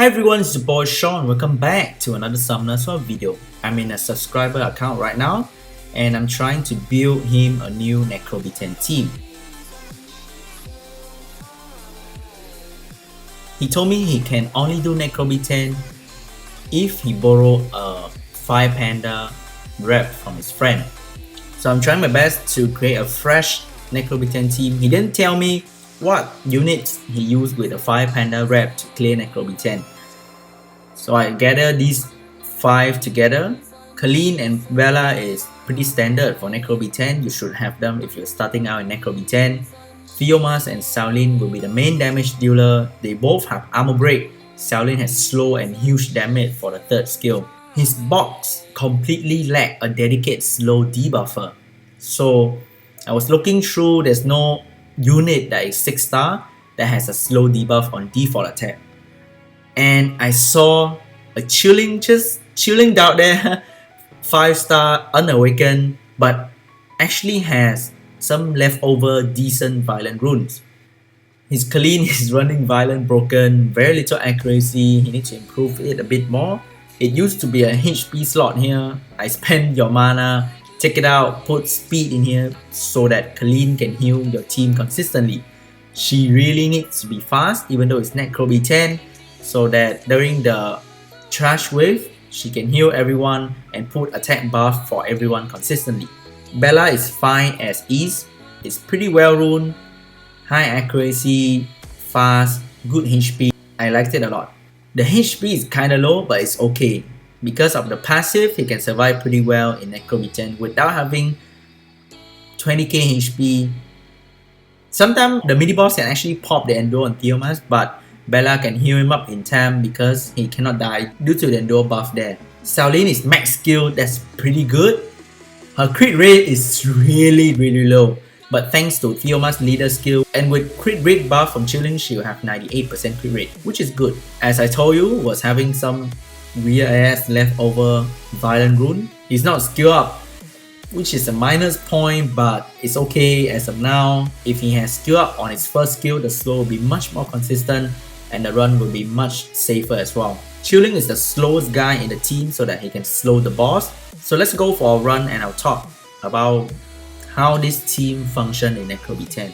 Hi everyone, it's your boy Sean. Welcome back to another Summoner Swap video. I'm in a subscriber account right now and I'm trying to build him a new Necro B10 team. He told me he can only do Necro B10 if he borrow a 5 Panda rep from his friend. So I'm trying my best to create a fresh Necro B10 team. He didn't tell me what units he used with a 5 Panda rep to clear Necro B10. So I gather these 5 together. Colleen and Bella is pretty standard for Necro B10. You should have them if you're starting out in Necro B10. Theomas and Shaolin will be the main damage dealer. They both have armor break. Shaolin has slow and huge damage for the 3rd skill. His box completely lacked a dedicated slow debuffer. So I was looking through, there's no unit that is 6 star that has a slow debuff on default attack. And I saw a chilling down there 5 star unawakened, but actually has some leftover decent violent runes. His Colleen is running violent broken, very little accuracy. He needs to improve it a bit more. It used to be a HP slot here. I spent your mana, take it out, put speed in here so that Colleen can heal your team consistently. She really needs to be fast even though it's Necro B10, so that during the trash wave, she can heal everyone and put attack buff for everyone consistently. Bella is fine as is. It's pretty well runed, high accuracy, fast, good HP. I liked it a lot. The HP is kinda low, but it's okay. Because of the passive, he can survive pretty well in Necro B10 without having 20k HP. Sometimes the mini boss can actually pop the Endo on Theomas, but Bella can heal him up in time because he cannot die due to the Endo buff there. Shaolin is max skill, that's pretty good. Her crit rate is really low, but thanks to Theomas' leader skill and with crit rate buff from chilling, she will have 98% crit rate, which is good. As I told you, was having some weird ass leftover violent rune. He's not skill up, which is a minus point, but it's okay as of now. If he has skill up on his first skill, the slow will be much more consistent and the run will be much safer as well. Chilling is the slowest guy in the team so that he can slow the boss. So let's go for a run and I'll talk about how this team function in Necro B10.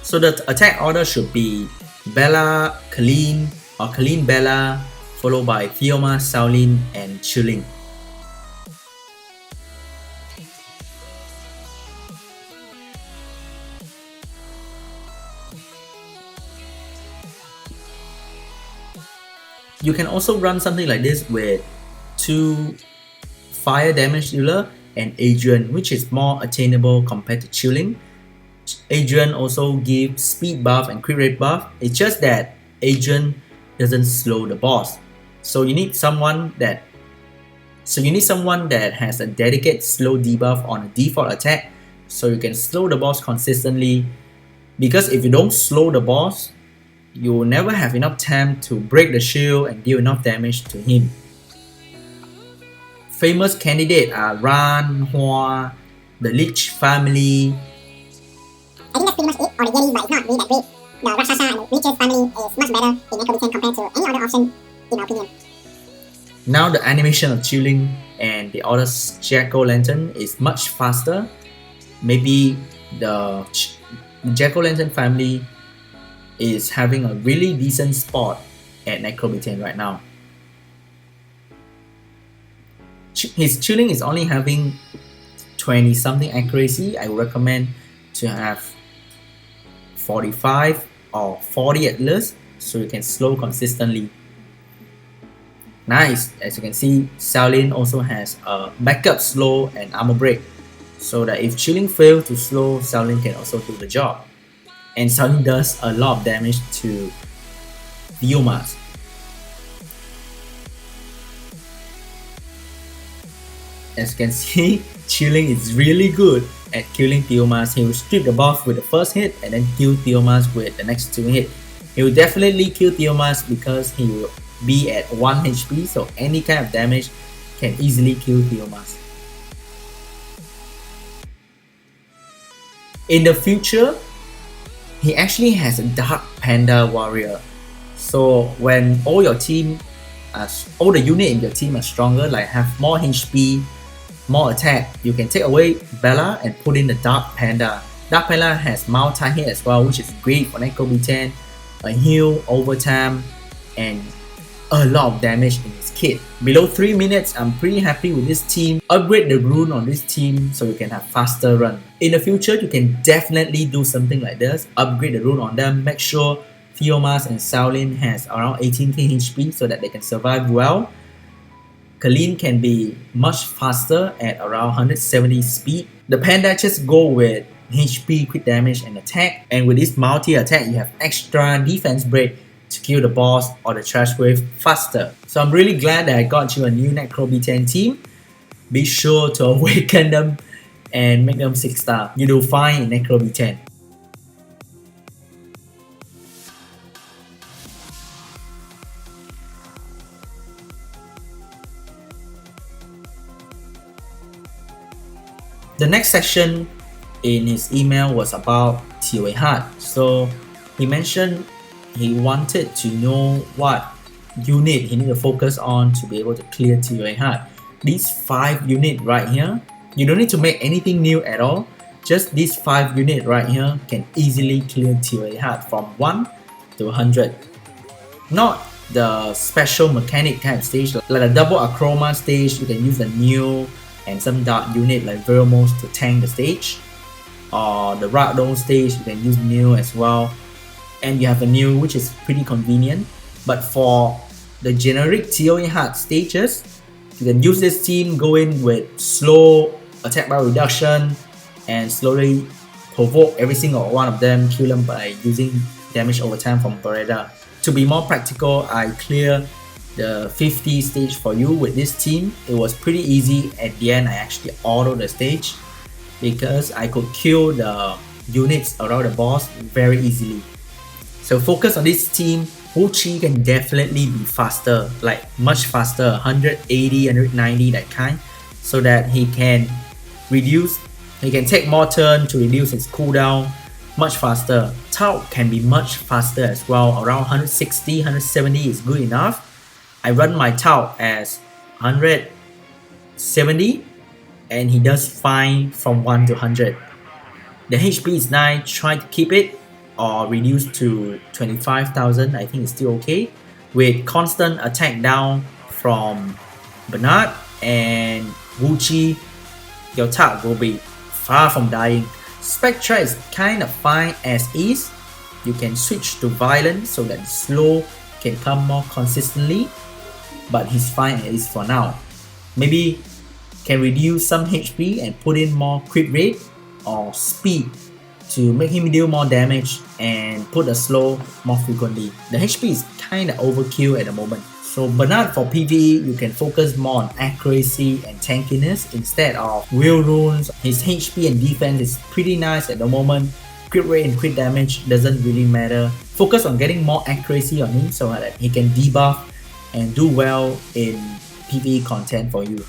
So the attack order should be Bella, Colleen, or Colleen, Bella, followed by Theoma, Shaolin, and Chilling. You can also run something like this with 2 fire damage dealer and Adrian, which is more attainable compared to Chilling. Adrian also gives speed buff and crit rate buff. It's just that Adrian doesn't slow the boss. So you need someone that has a dedicated slow debuff on a default attack so you can slow the boss consistently, because if you don't slow the boss, you will never have enough time to break the shield and deal enough damage to him. Famous candidates are Ran, Hua, the Lich family. I think that's pretty much it, or the Yeti, but it's not really that great. The Rakshasa and the Lich's family is much better in Necro B10 compared to any other option, in my opinion. Now the animation of Chilling and the other Jack-o'-lantern is much faster. Maybe the Jack-o'-lantern family is having a really decent spot at Necro B10 right now. His Chilling is only having 20 something accuracy. I would recommend to have 45 or 40 at least so you can slow consistently. Nice, as you can see, Shaolin also has a backup slow and armor break, so that if Chilling fails to slow, Shaolin can also do the job. And Shaolin does a lot of damage to Theomas. As you can see, Chilling is really good at killing Theomas. He will strip the buff with the first hit and then kill Theomas with the next 2 hits. He will definitely kill Theomas because he will be at 1 HP, so any kind of damage can easily kill Theomas. In the future, he actually has a Dark Panda Warrior. So when all your team, all the unit in your team are stronger, like have more HP, more attack, you can take away Bella and put in the Dark Panda. Dark Panda has multi-hit as well, which is great for Necro B10, a heal over time, and a lot of damage in his kit. Below 3 minutes, I'm pretty happy with this team. Upgrade the rune on this team so you can have faster run. In the future, you can definitely do something like this. Upgrade the rune on them, make sure Theomas and Shaolin has around 18k HP so that they can survive well. Kalin can be much faster at around 170 speed. The Panda just go with HP, crit damage and attack, and with this multi-attack you have extra defense break to kill the boss or the trash wave faster. So I'm really glad that I got you a new Necro B10 team. Be sure to awaken them and make them 6-star. You do fine in Necro B10. The next section in his email was about ToA Hard. So he mentioned he wanted to know what unit he need to focus on to be able to clear ToA Hard. These 5 units right here, you don't need to make anything new at all. Just these 5 units right here can easily clear ToA Hard from 1 to 100. Not the special mechanic type stage, like a double Acroma stage. You can use the Neo and some dark unit like Veromos to tank the stage, or the Ragdoll stage you can use Neo as well, and you have a Neo which is pretty convenient. But for the generic ToA Hard stages, you can use this team, go in with slow attack bar reduction and slowly provoke every single one of them, kill them by using damage over time from Beretta. To be more practical, I clear the 50 stage for you with this team. It was pretty easy. At the end, I actually auto the stage because I could kill the units around the boss very easily. So focus on this team. Wu Chi can definitely be faster, like much faster, 180, 190 that kind, so that he can take more turn to reduce his cooldown much faster. Tao can be much faster as well, around 160, 170 is good enough. I run my Tao as 170 and he does fine from 1 to 100. The HP is 9, try to keep it or reduce to 25,000, I think it's still okay. With constant attack down from Bernard and Wu Chi, your Tao will be far from dying. Spectra is kind of fine as is. You can switch to Violent so that slow can come more consistently, but he's fine at least for now. Maybe can reduce some HP and put in more crit rate or speed to make him deal more damage and put a slow more frequently. The HP is kinda overkill at the moment. So Bernard for PvE, you can focus more on accuracy and tankiness instead of wheel runes. His HP and defense is pretty nice at the moment. Crit rate and crit damage doesn't really matter. Focus on getting more accuracy on him so that he can debuff and do well in PvE content for you.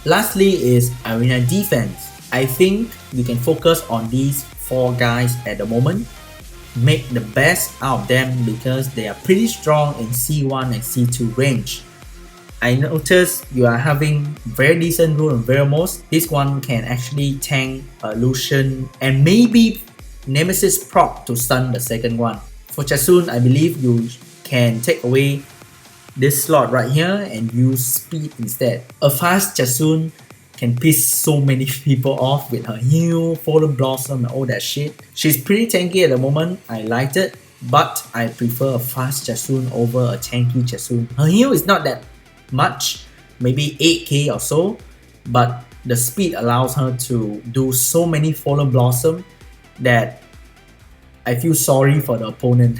Lastly is arena defense. I think you can focus on these 4 guys at the moment. Make the best out of them because they are pretty strong in C1 and C2 range. I noticed you are having very decent rune on Veromos. This one can actually tank Lucian and maybe Nemesis proc to stun the second one. For Chasun, I believe you can take away this slot right here and use speed instead. A fast Chasun can piss so many people off with her heal, Fallen Blossom and all that shit. She's pretty tanky at the moment, I liked it, but I prefer a fast Chasun over a tanky Chasun. Her heal is not that much, maybe 8k or so, but the speed allows her to do so many Fallen Blossom that I feel sorry for the opponent.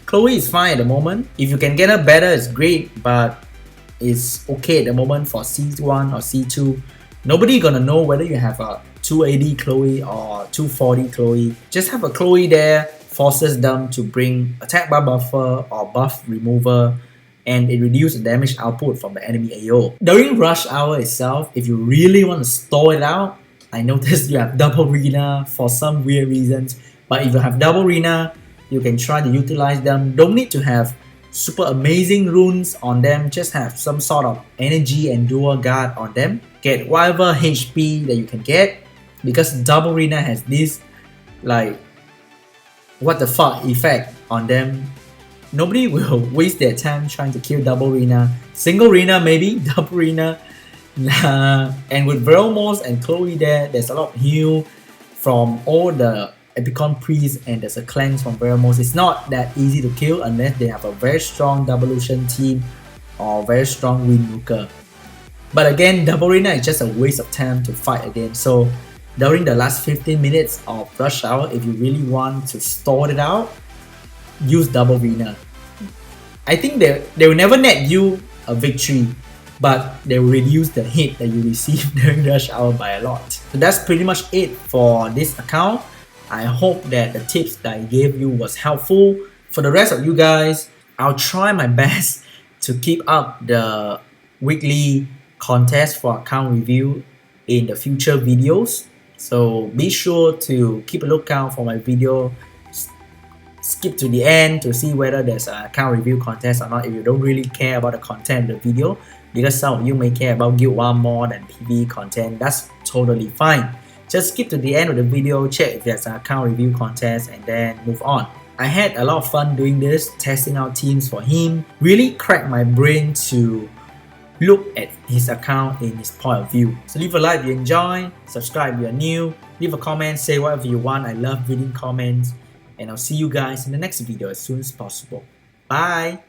Chloe is fine at the moment. If you can get her better, it's great, but it's okay at the moment for C1 or C2. Nobody gonna know whether you have a 280 Chloe or 240 Chloe. Just have a Chloe there, forces them to bring attack bar buffer or buff remover, and it reduces the damage output from the enemy AO. During rush hour itself, if you really want to stall it out, I noticed you have double Rina for some weird reasons, But if you have double arena, you can try to utilize them. Don't need to have super amazing runes on them, just have some sort of energy and dual guard on them. Get whatever HP that you can get, because double arena has this like what the fuck effect on them. Nobody will waste their time trying to kill double arena. Single arena maybe, double arena. And with Veromos and Chloe there's a lot of heal from all the Epicon priests, and there's a cleanse from Veromos. It's not that easy to kill unless they have a very strong Devolution team or very strong Windbreaker. But again, double arena is just a waste of time to fight again. So during the last 15 minutes of rush hour, if you really want to stall it out, use double arena. I think they will never net you a victory, but they will reduce the hit that you receive during rush hour by a lot. So that's pretty much it for this account. I hope that the tips that I gave you was helpful. For the rest of you guys, I'll try my best to keep up the weekly contest for account review in the future videos. So be sure to keep a lookout for my video. Skip to the end to see whether there's an account review contest or not if you don't really care about the content of the video, because some of you may care about Guild 1 more than PvE content. That's totally fine. Just skip to the end of the video, check if there's an account review contest, and then move on. I had a lot of fun doing this, testing out teams for him. Really cracked my brain to look at his account in his point of view. So leave a like if you enjoy, subscribe if you're new, leave a comment, say whatever you want. I love reading comments, and I'll see you guys in the next video as soon as possible. Bye!